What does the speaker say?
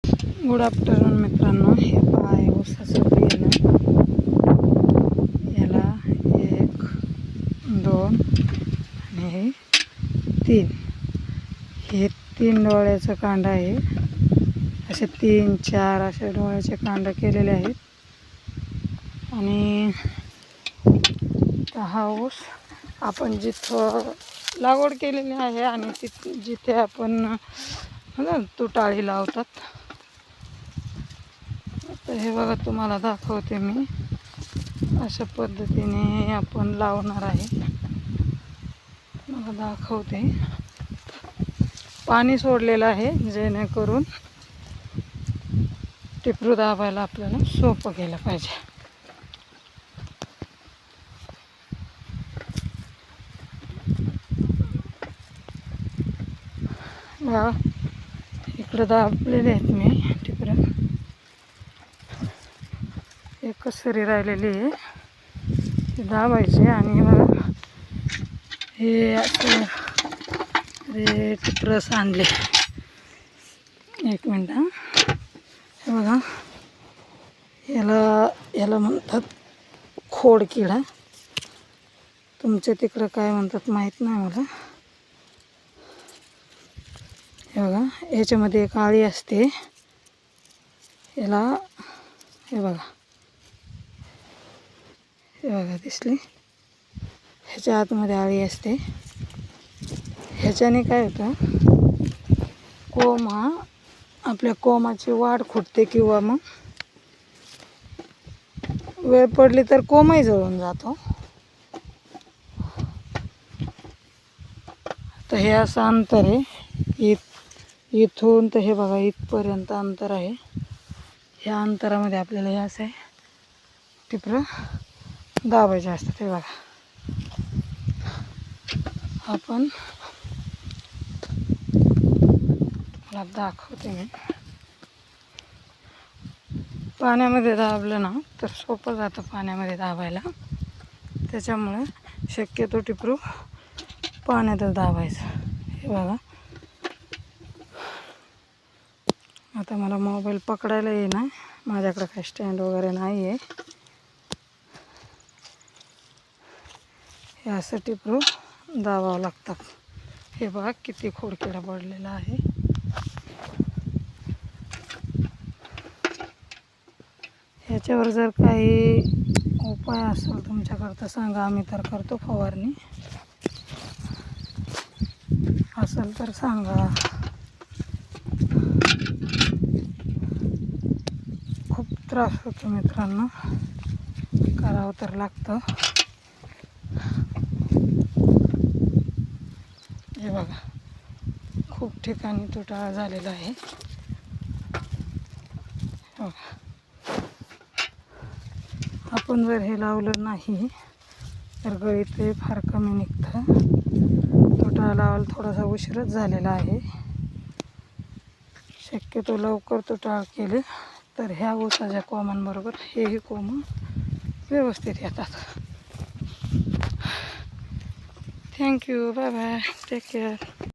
Good afternoon मित्रांनो, हे पहा आहे ऊसाचं बियाणं. याला 1 2 आणि हे 3, हे 3 डोळ्याचं कांड आहे. असे 3 4 असे डोळ्याचे कांड केलेले आहेत. आणि हा ऊस आपण जिथं लागवड केलेली आहे आणि जिथे आपण तुटाळी लावतात, तर हे बघा तुम्हाला दाखवते मी. अशा पद्धतीने आपण लावणार आहे. मला दाखवते. पाणी सोडलेलं आहे जेणेकरून टिपरू दाबायला आपल्याला सोपं केलं पाहिजे. बघा इकडं दाबलेले आहेत मी टिपरं. एकच सरी राहिलेली आहे, ते दाबायचे. आणि बघा हे असं टिपरं सांडले. एक मिनिट हां. हे बघा, याला म्हणतात खोडकिडा. तुमच्या तिकडं काय म्हणतात माहीत नाही मला. हे बघा, याच्यामध्ये एक आळी असते. याला हे बघा दिसली. ह्याच्या आतमध्ये आळी असते. ह्याच्याने काय होतं, कोंब हा आपल्या कोंबाची वाढ खुटते, किंवा मग वेळ पडली तर कोंबही जळून जातो. तर हे असं अंतर आहे. इथून तर हे बघा इथपर्यंत अंतर आहे. ह्या अंतरामध्ये आपल्याला हे असं टिपरं दाबायचे असतात. हे बघा, आपण मला दाखवते मी. पाण्यामध्ये दाबलं ना तर सोपं जातं पाण्यामध्ये दाबायला. त्याच्यामुळे शक्यतो टिपरू पाण्यातच दाबायचं. हे बघा, आता मला मोबाईल पकडायला येईना, माझ्याकडे काही स्टँड वगैरे नाही आहे. हे असं टिपरू दाबावं लागतात. हे बघा किती खोडकिडा पडलेला आहे. ह्याच्यावर जर काही उपाय असेल तुमच्याकडं तर सांगा, आम्ही तर करतो फवारणी. असेल तर सांगा. खूप त्रास होतो मित्रांनो, करावं तर लागतं. हे बघा, खूप ठिकाणी तुटाळा झालेला आहे. आपण जर हे लावलं नाही तर गळीत ते फार कमी निघतं. तुटाळा लावायला थोडासा उशीरच झालेला आहे. शक्यतो लवकर तुटाळ केले तर ह्या ऊसाच्या कोंबांबरोबर हेही कोंब व्यवस्थित येतात. Thank you, bye bye, take care.